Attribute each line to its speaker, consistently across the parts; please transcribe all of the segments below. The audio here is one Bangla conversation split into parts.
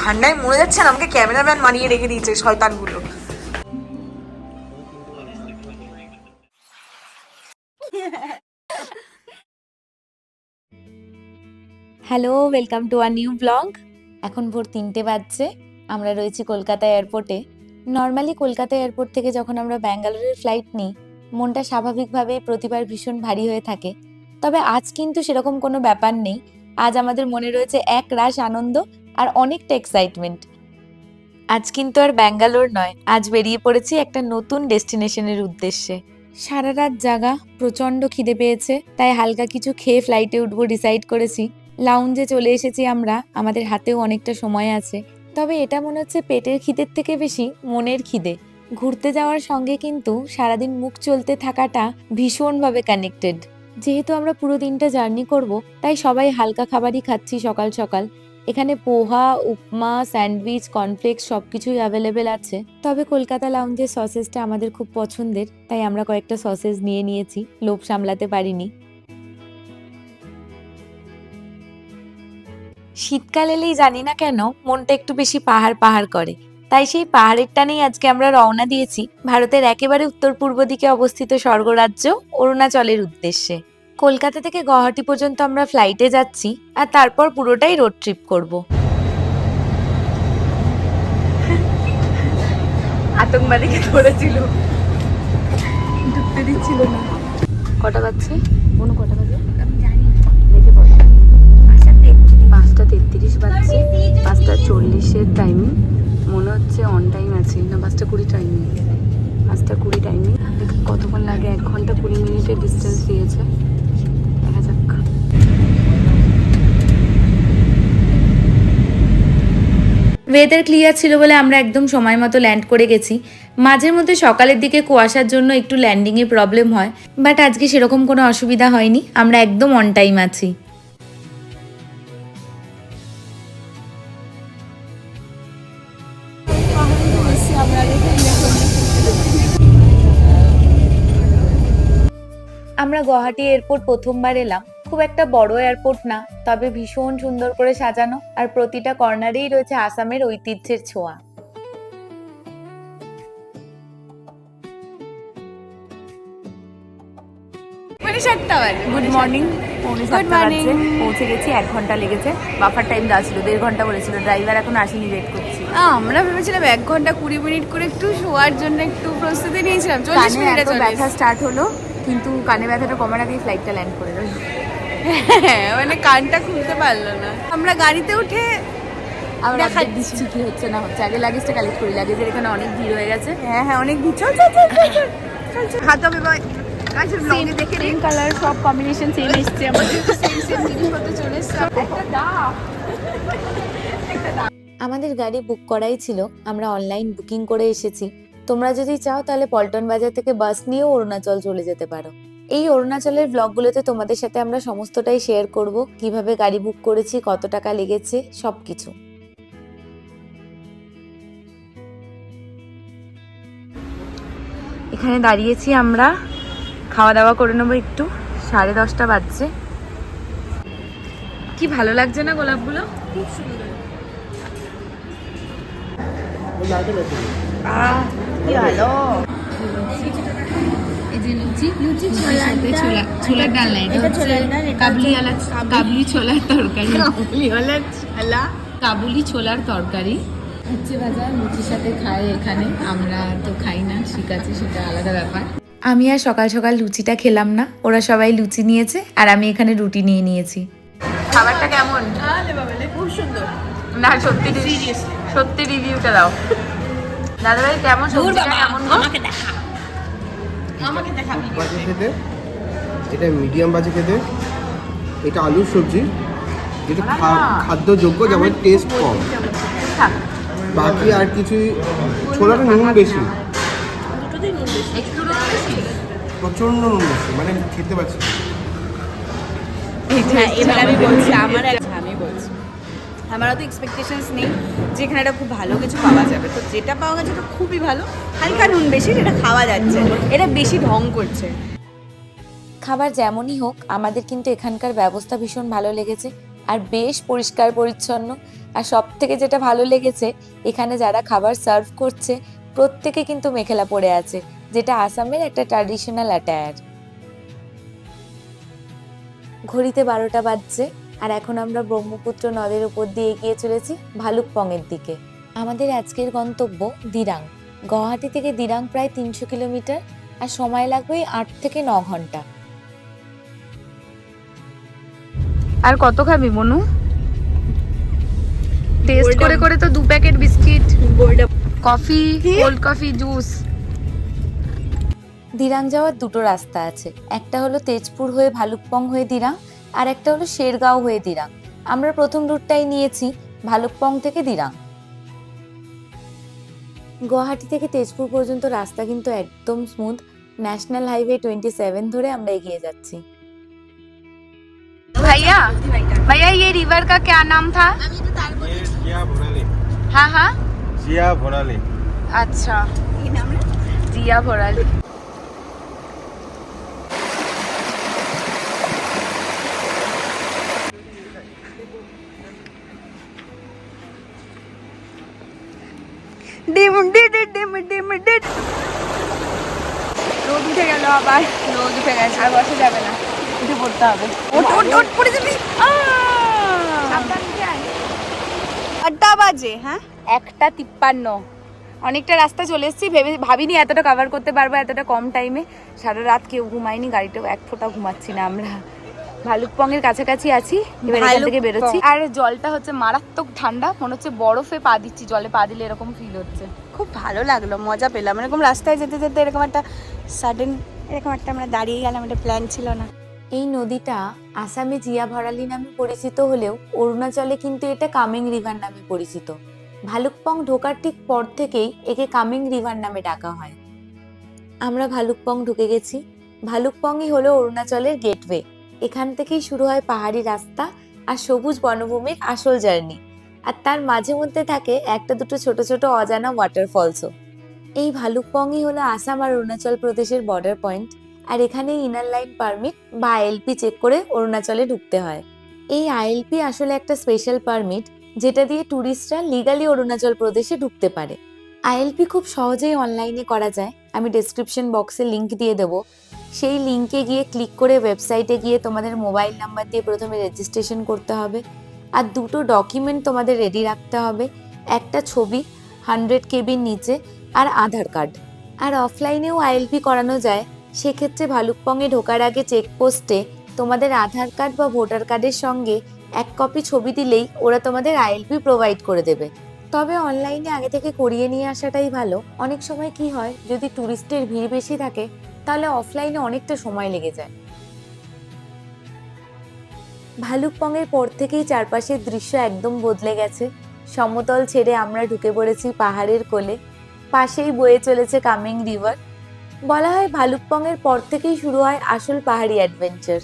Speaker 1: ঠান্ডায় মরে যাচ্ছে না, আমাকে ক্যামেরাম্যান মানিয়ে রেখে দিয়েছে শয়তানগুলো।
Speaker 2: Hello, welcome to a new vlog. এখন ভোর 3টে বাজছে। আমরা রয়েছি কলকাতা এয়ারপোর্টে। নর্মালি কলকাতা এয়ারপোর্ট থেকে যখন আমরা ব্যাঙ্গালোরের ফ্লাইট নিই, মনটা স্বাভাবিকভাবেই প্রতিবার ভীষণ ভারী হয়ে থাকে। তবে আজ কিন্তু সেরকম কোনো ব্যাপার নেই। আজ আমাদের মনে রয়েছে এক রাশ আনন্দ আর অনেকটা এক্সাইটমেন্ট। আজ কিন্তু আর ব্যাঙ্গালোর নয়, আজ বেরিয়ে পড়েছি একটা নতুন ডেস্টিনেশনের উদ্দেশ্যে। সারা রাত জাগা, প্রচন্ড খিদে পেয়েছে, তাই হালকা কিছু খেয়ে ফ্লাইটে উঠবো ডিসাইড করেছি। লাউঞ্জে চলে এসেছি আমরা, আমাদের হাতেও অনেকটা সময় আছে। তবে এটা মনে হচ্ছে পেটের খিদের থেকে বেশি মনের খিদে। ঘুরতে যাওয়ার সঙ্গে কিন্তু সারাদিন মুখ চলতে থাকাটা ভীষণভাবে কানেক্টেড। যেহেতু আমরা পুরো দিনটা জার্নি করব, তাই সবাই হালকা খাবারই খাচ্ছি সকাল সকাল। এখানে পোহা, উপমা, স্যান্ডউইচ, কর্নফ্লেক্স সবকিছুই অ্যাভেলেবেল আছে। তবে কলকাতা লাউঞ্জের সসেসটা আমাদের খুব পছন্দের, তাই আমরা কয়েকটা সসেস নিয়ে নিয়েছি, লোভ সামলাতে পারিনি। শীতকাল এলেই জানি না কেন মনটা একটু বেশি পাহাড় পাহাড় করে, তাই সেই পাহাড়ের টানেই আজকে আমরা রওনা দিয়েছি ভারতের একেবারে উত্তর পূর্ব দিকে অবস্থিত স্বর্গরাজ্য অরুণাচলের উদ্দেশ্যে। কলকাতা থেকে গুয়াহাটি পর্যন্ত আমরা ফ্লাইটে যাচ্ছি, আর তারপর পুরোটাই রোড ট্রিপ করব।
Speaker 1: আতঙ্কবাদীকে ধরেছিল, ঢুকতে দিচ্ছিল না।
Speaker 2: কটা বাজছে? কটা বাজে?
Speaker 1: আমি জানি
Speaker 2: দেখে পড়ো।
Speaker 1: 5:33
Speaker 2: বাজছে। 5:40 টাইমিং। মনে হচ্ছে অন টাইম আছি না, 5:20 টাইমিং। 5:20 টাইমিং। কতক্ষণ লাগে? 1 ঘন্টা 20 মিনিটের ডিস্টেন্স দিয়েছে। দেখা যাক। ওয়েদার ক্লিয়ার ছিল বলে আমরা একদম সময় মতো ল্যান্ড করে গেছি। মাঝের মধ্যে সকালের দিকে কুয়াশার জন্য একটু ল্যান্ডিংয়ে প্রবলেম হয়, বাট আজকে সেরকম কোনো অসুবিধা হয়নি, আমরা একদম অন টাইম আছি। আমরা গুয়াহাটি এয়ারপোর্ট প্রথমবার এলাম। খুব একটা বড় এয়ারপোর্ট না, তবে ভীষণ সুন্দর করে সাজানো, আর প্রতিটা কর্নারেই রয়েছে আসামের ঐতিহ্যের ছোঁয়া। Good morning. পৌঁছে গেছি, 1 ঘন্টা লেগেছে। বাফার টাইম দেওয়া ছিল, 1.5 ঘন্টা বলেছিল ড্রাইভার, এখন আসেনি, ওয়েট করছি।
Speaker 3: আমরা ভেবেছিলাম 1 ঘন্টা 20 মিনিট করে একটু শোয়ার জন্য একটু প্রস্তুতি নিয়েছিলাম। 40 মিনিটে
Speaker 2: ব্যথা স্টার্ট হলো, কিন্তু কানে ব্যথাটা কমার আগেই ফ্লাইটটা ল্যান্ড করে রইল।
Speaker 3: হ্যাঁ, মানে কানটা খুলতে পারলো না। আমরা গাড়িতে উঠে
Speaker 2: আমরা দিচ্ছি কি হচ্ছে না হচ্ছে। আগে লাগেজটা কালেক্ট করি, লাগেজের এখানে অনেক ভিড় হয়ে গেছে।
Speaker 3: হ্যাঁ অনেক ভিড়। চল হাতে হবে ভাই। আচ্ছা ব্লগে দেখে
Speaker 2: সেম কালার, সব কম্বিনেশন সেম এসছে, আমাদের
Speaker 3: সেম জিনিসপত্র চলে এসছে।
Speaker 2: আমাদের গাড়ি বুক করাই ছিল, আমরা অনলাইন বুকিং করে এসেছি। তোমরা যদি চাও তাহলে পল্টন বাজার থেকে বাস নিয়েও অরুণাচল চলে যেতে পারো। এই অরুণাচলের ব্লগগুলোতে তোমাদের সাথে আমরা সমস্তটাই শেয়ার করব, কিভাবে গাড়ি বুক করেছি, কত টাকা লেগেছে, সবকিছু। এখানে দাঁড়িয়েছি আমরা, খাওয়া দাওয়া করে নেবো একটু। 10:30 বাজছে। কি ভালো লাগছে না গোলাপগুলো?
Speaker 3: খুব সুন্দর।
Speaker 2: কি ভালো।
Speaker 3: এই যে লুচি ছোলার ডাল না, এটা হচ্ছে কাবলি ছোলার তরকারি। কাবুলি ছোলার তরকারি উচ্ছে ভাজা লুচির সাথে খায় এখানে। আমরা তো খাই না, ঠিক আছে, সেটা আলাদা ব্যাপার।
Speaker 2: আমি আর সকাল সকাল লুচিটা খেলাম না, ওরা সবাই লুচি নিয়েছে আর আমি এখানে রুটি নিয়ে নিয়েছি। খাবারটা কেমন?
Speaker 3: খুব সুন্দর।
Speaker 2: না সত্যি সত্যি রিভিউটা দাও। দাদাভাই কেমন? সবজিটা কেমন গো?
Speaker 3: আমাকে দেখা
Speaker 4: বাজে খেতে, এটা মিডিয়াম বাজে খেতে। এটা আলুর সবজি, যেটা খাদ্যযোগ্য, যেমন টেস্ট কম। বাকি আর কিছুই। ছোলাটা নুন বেশি,
Speaker 2: একটু বেশি,
Speaker 4: প্রচন্ড নুন বেশি, মানে খেতে পারছি না।
Speaker 3: এবার আমি বলছি আমারও তো এক্সপেকটেশনস নেই যেখানে এটা খুব ভালো কিছু পাওয়া যাবে, তো যেটা পাওয়া গেছে তো খুবই ভালো। হালকা নুন বেশি, যেটা খাওয়া যাচ্ছে। এটা বেশি ঢং করছে।
Speaker 2: খাবার যেমনই হোক, আমাদের কিন্তু এখানকার ব্যবস্থা ভীষণ ভালো লেগেছে। আর বেশ পরিষ্কার পরিচ্ছন্ন। আর সব থেকে যেটা ভালো লেগেছে, এখানে যারা খাবার সার্ভ করছে প্রত্যেকে কিন্তু মেখেলা পরে আছে, যেটা আসামের একটা ট্র্যাডিশনাল অ্যাটায়ার। ঘড়িতে 12টা বাজছে আর এখন আমরা ব্রহ্মপুত্র নদের উপর দিয়ে এগিয়ে চলেছি ভালুকপংয়ের দিকে। আমাদের আজকের গন্তব্য দিরাং। গুয়াহাটি থেকে দিরাং প্রায় 300 কিলোমিটার আর সময় লাগবে 8 থেকে 9 ঘন্টা।
Speaker 1: আর কত খাবি মনু? টেস্ট করে করে তো 2 packet biscuit, coffee, cold coffee, juice.
Speaker 2: Dirang যাওয়ার দুটো রাস্তা আছে, একটা হলো তেজপুর হয়ে ভালুকপং হয়ে দিরাং, আর একটা হলো শেরগাঁও হয়ে দিরাং। আমরা প্রথম রুটটাই নিয়েছি, ভালুকপং থেকে দিরাং। গুয়াহাটি থেকে তেজপুর পর্যন্ত রাস্তা কিন্তু একদম স্মুথ। ন্যাশনাল হাইওয়ে 27 ধরে আমরা এগিয়ে যাচ্ছি।
Speaker 1: भैया भैया ये रिवर का क्या नाम था?
Speaker 5: जिया भोराले।
Speaker 1: हाँ हाँ,
Speaker 5: जिया भोराले।
Speaker 1: अच्छा, जिया भोराली। ডিম ডিড ডিম ডিম ডিড। রোদ উঠে গেল, আবার রোদ উঠে গেছে, আর বসে যাবে না, উঠে পড়তে হবে। ওট ওট ওট পড়ে যাবি। আটটা বাজে, হ্যাঁ 1:53। অনেকটা রাস্তা চলে এসেছি, ভাবিনি এতটা কভার করতে পারবো এতটা কম টাইমে। সারা রাত কেউ ঘুমায়নি, গাড়িটাও এক ফোঁটা ঘুমাচ্ছি না আমরা। ভালুকপংয়ের কাছাকাছি আছি, এবার এখান থেকে বেরোচ্ছি। আর জলটা হচ্ছে মারাত্মক ঠান্ডা, মনে হচ্ছে বরফে পা দিচ্ছি, জলে পা দিলে এরকম ফিল হচ্ছে। খুব ভালো লাগলো, মজা পেলাম। এরকম রাস্তায় যেতে যেতে এরকম একটা সাডেন এরকম একটা আমরা দাঁড়িয়ে গেলাম, একটা প্ল্যান ছিল না।
Speaker 2: এই নদীটা আসামে জিয়া ভরালি নামে পরিচিত হলেও অরুণাচলে কিন্তু এটা কামেং রিভার নামে পরিচিত। ভালুকপং ঢোকার ঠিক পর থেকেই একে কামেং রিভার নামে ডাকা হয়। আমরা ভালুকপং ঢুকে গেছি। ভালুকপংই হলো অরুণাচলের গেটওয়ে। এখান থেকেই শুরু হয় পাহাড়ি রাস্তা আর সবুজ বনভূমির আসল জার্নি। আর তার মাঝে মধ্যে থাকে একটা দুটো ছোট ছোট অজানা ওয়াটারফলসও। এই ভালুকপংই হলো আসাম আর অরুণাচল প্রদেশের বর্ডার পয়েন্ট। আর এখানে ইনার লাইন পারমিট বা আইএলপি চেক করে অরুণাচলে ঢুকতে হয়। এই আইএলপি আসলে একটা স্পেশাল পারমিট, যেটা দিয়ে ট্যুরিস্টরা লিগালি অরুণাচল প্রদেশে ঢুকতে পারে। আইএলপি খুব সহজেই অনলাইনে করা যায়, আমি ডেসক্রিপশন বক্সে লিংক দিয়ে দেবো। সেই লিংকে গিয়ে ক্লিক করে ওয়েবসাইটে গিয়ে তোমাদের মোবাইল নাম্বার দিয়ে প্রথমে রেজিস্ট্রেশন করতে হবে। আর দুটো ডকুমেন্ট তোমাদের রেডি রাখতে হবে, একটা ছবি 100 কেবির নিচে আর আধার কার্ড। আর অফলাইনেও আইএলপি করানো যায়। সেক্ষেত্রে ভালুকপংয়ে ঢোকার আগে চেকপোস্টে তোমাদের আধার কার্ড বা ভোটার কার্ডের সঙ্গে 1 কপি ছবি দিলেই ওরা তোমাদের আইএলপি প্রোভাইড করে দেবে। তবে অনলাইনে আগে থেকে করিয়ে নিয়ে আসাটাই ভালো। অনেক সময় কি হয়, যদি ট্যুরিস্টের ভিড় বেশি থাকে তাহলে অফলাইনে অনেকটা সময় লেগে যায়। ভালুকপংয়ের পর থেকেই চারপাশের দৃশ্য একদম বদলে গেছে। সমতল ছেড়ে আমরা ঢুকে পড়েছি পাহাড়ের কোলে। পাশেই বয়ে চলেছে কামেং রিভার। বলা হয় ভালুকপংয়ের পর থেকেই শুরু হয় আসল পাহাড়ি অ্যাডভেঞ্চার।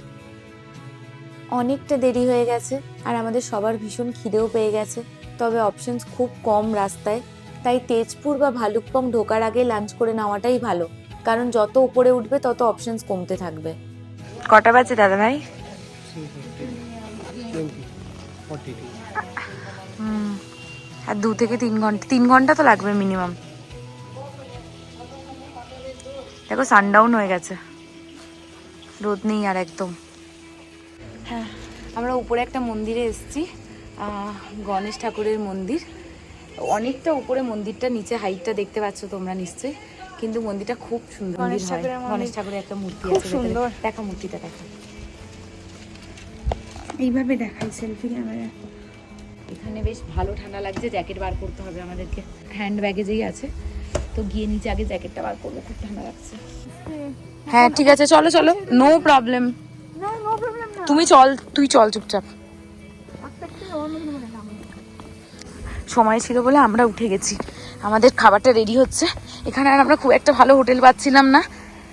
Speaker 2: অনেকটা দেরি হয়ে গেছে আর আমাদের সবার ভীষণ খিদেও পেয়ে গেছে। তবে অপশনস খুব কম রাস্তায়, তাই তেজপুর বা ভালুকপং ঢোকার আগে লাঞ্চ করে নেওয়াটাই ভালো, কারণ যত উপরে উঠবে তত অপশনস কমতে থাকবে।
Speaker 1: কটা বাজে দাদা ভাই?
Speaker 4: 42
Speaker 1: আর 2 থেকে 3 ঘন্টা, 3 ঘন্টা তো লাগবে মিনিমাম। দেখো সানডাউন হয়ে গেছে, রোদ নেই আর একদম। হ্যাঁ, আমরা উপরে একটা মন্দিরে এসেছি, গণেশ ঠাকুরের মন্দির। অনেকটা উপরে মন্দিরটা, নিচে হাইটটা দেখতে পাচ্ছ তোমরা নিশ্চয়ই, কিন্তু মন্দিরটা খুব সুন্দর। গণেশ ঠাকুরের একটা মূর্তি আছে, সুন্দর। দেখা মূর্তিটা দেখা, এইভাবে দেখাই সেলফি ক্যামেরা। এখানে বেশ ভালো ঠান্ডা লাগছে, জ্যাকেট বার করতে হবে আমাদেরকে, হ্যান্ড ব্যাগেজেই আছে। তো গিয়ে নিচে আগে জ্যাকেটটা বার করবো, খুব ঠান্ডা লাগছে। হ্যাঁ ঠিক আছে, চলো চলো, নো প্রবলেম। তুমি চল, তুই চল চুপচাপ। সময় ছিল বলে আমরা উঠে গেছি, আমাদের খাবারটা রেডি হচ্ছে। এখানে আর আমরা খুব একটা ভালো হোটেল পাচ্ছিলাম না,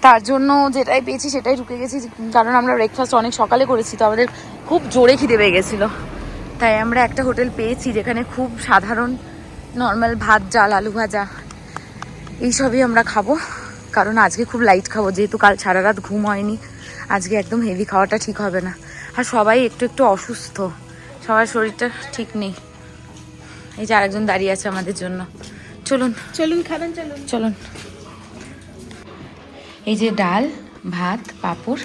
Speaker 1: তার জন্য যেটাই পেয়েছি সেটাই ঢুকে গেছি। কারণ আমরা ব্রেকফাস্ট অনেক সকালে করেছি, তো আমাদের খুব জোরে খিদে পেয়ে গেছিলো। তাই আমরা একটা হোটেল পেয়েছি যেখানে খুব সাধারণ নর্মাল ভাত, ডাল, আলু ভাজা এইসবই আমরা খাবো। কারণ আজকে খুব লাইট খাবো, যেহেতু কাল সারা রাত ঘুম হয়নি। আজকে একদম হেভি খাওয়াটা ঠিক হবে না। আর সবাই একটু একটু অসুস্থ, সবার শরীরটা ঠিক নেই। এই যে আরেকজন দাঁড়িয়ে আছে আমাদের জন্য। চলুন
Speaker 3: চলুন খাবেন, চলুন।
Speaker 1: চলুন। এই যে ডাল, ভাত, পাঁপড়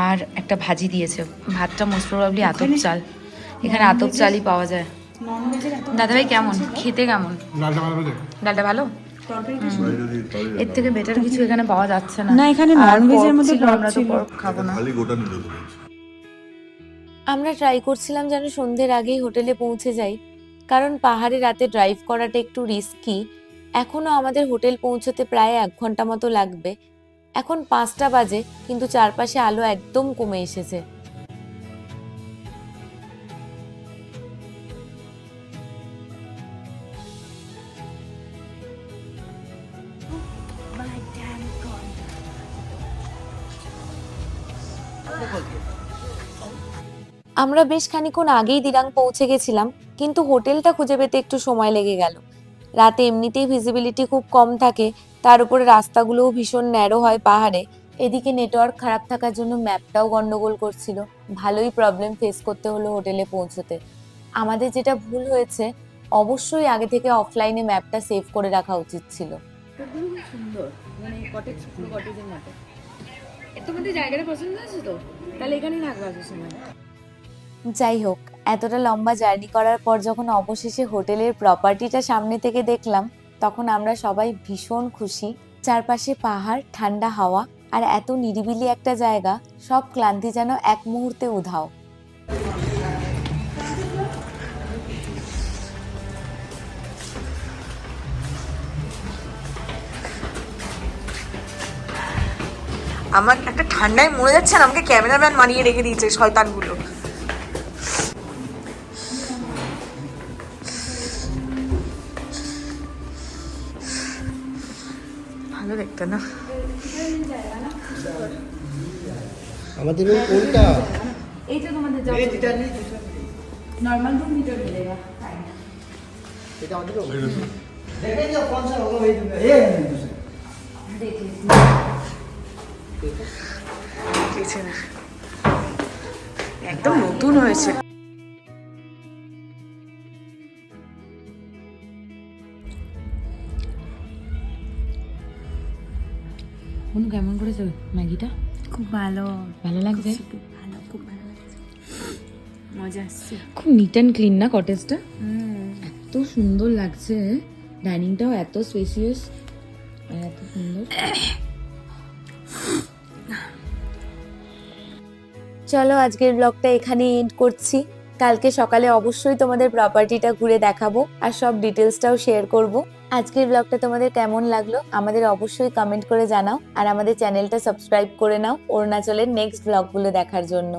Speaker 1: আর একটা ভাজি দিয়েছে। ভাতটা মোস্ট প্রবাবলি আতপ চাল, এখানে আতপ চালই পাওয়া যায়। দাদাভাই কেমন খেতে, কেমন ডালটা? ভালো। এর থেকে বেটার কিছু এখানে পাওয়া যাচ্ছে না।
Speaker 3: না, এখানে
Speaker 1: আর
Speaker 3: ননভেজের
Speaker 1: pork
Speaker 3: মধ্যে
Speaker 1: ছিল,
Speaker 3: pork
Speaker 1: আমরা তো
Speaker 3: ছিল।
Speaker 1: pork খাবো না।
Speaker 6: খালি গোটা নুডলস রয়েছে।
Speaker 2: আমরা ট্রাই করছিলাম যেন সন্ধ্যের আগেই হোটেলে পৌঁছে যাই, কারণ পাহাড়ে রাতে ড্রাইভ করাটা একটু রিস্কি। এখনো আমাদের হোটেল পৌঁছতে প্রায় 1 ঘন্টা মতো লাগবে। এখন 5টা বাজে, কিন্তু চারপাশে আলো একদম কমে এসেছে। আমরা বেশ খানিকক্ষণ আগেই দিরাং পৌঁছে গেছিলাম, কিন্তু হোটেলটা খুঁজে পেতে একটু সময় লেগে গেল। রাতে এমনিতেই ভিজিবিলিটি খুব কম থাকে, তার উপরে রাস্তাগুলোও ভীষণ ন্যারো হয় পাহাড়ে। এদিকে নেটওয়ার্ক খারাপ থাকার জন্য ম্যাপটাও গন্ডগোল করছিল। ভালোই প্রবলেম ফেস করতে হলো হোটেলে পৌঁছতে। আমাদের যেটা ভুল হয়েছে, অবশ্যই আগে থেকে অফলাইনে ম্যাপটা সেভ করে রাখা উচিত ছিল।
Speaker 1: সুন্দর, মানে কটেজ, পুরো কটেজের মতো। তোমাদের জায়গাটা পছন্দ হয়েছে তো? তাহলে এখানেই থাকবো আজকের সময়।
Speaker 2: যাই হোক, এতটা লম্বা জার্নি করার পর যখন অবশেষে হোটেলের প্রপার্টিটা সামনে থেকে দেখলাম, তখন আমরা সবাই ভীষণ খুশি। চারপাশে পাহাড়, ঠান্ডা হাওয়া আর এত নিরিবিলি একটা জায়গা, সব ক্লান্তি যেন এক মুহূর্তে উধাও।
Speaker 3: আমার একটা ঠান্ডায় মরে যাচ্ছে, আর আমাকে ক্যামেরাম্যান মানিয়ে রেখে দিয়েছে শয়তানগুলো। ভালো দেখতে না?
Speaker 4: আমাদের রুম কোনটা?
Speaker 1: এই তো তোমাদের নর্মাল রুম ভিতর মিলেগা।
Speaker 4: এটা আমাদের রুম।
Speaker 3: একদম নতুন হয়েছে।
Speaker 1: অনু কেমন করেছো ম্যাগিটা?
Speaker 3: খুব ভালো,
Speaker 1: ভালো লাগছে?
Speaker 3: ভালো, খুব ভালো লাগছে, মজা আসছে।
Speaker 1: খুব নিট অ্যান্ড ক্লিন না কটেজটা? এত সুন্দর লাগছে। ডাইনিংটাও এত স্পেসিয়াস আর এত সুন্দর।
Speaker 2: চলো আজকের ব্লগটা এখানেই এন্ড করছি। কালকে সকালে অবশ্যই তোমাদের প্রপার্টিটা ঘুরে দেখাবো আর সব ডিটেলসটাও শেয়ার করব। আজকের ব্লগটা তোমাদের কেমন লাগলো আমাদের অবশ্যই কমেন্ট করে জানাও, আর আমাদের চ্যানেলটা সাবস্ক্রাইব করে নাও অরুণাচলের নেক্সট ব্লগগুলো দেখার জন্য।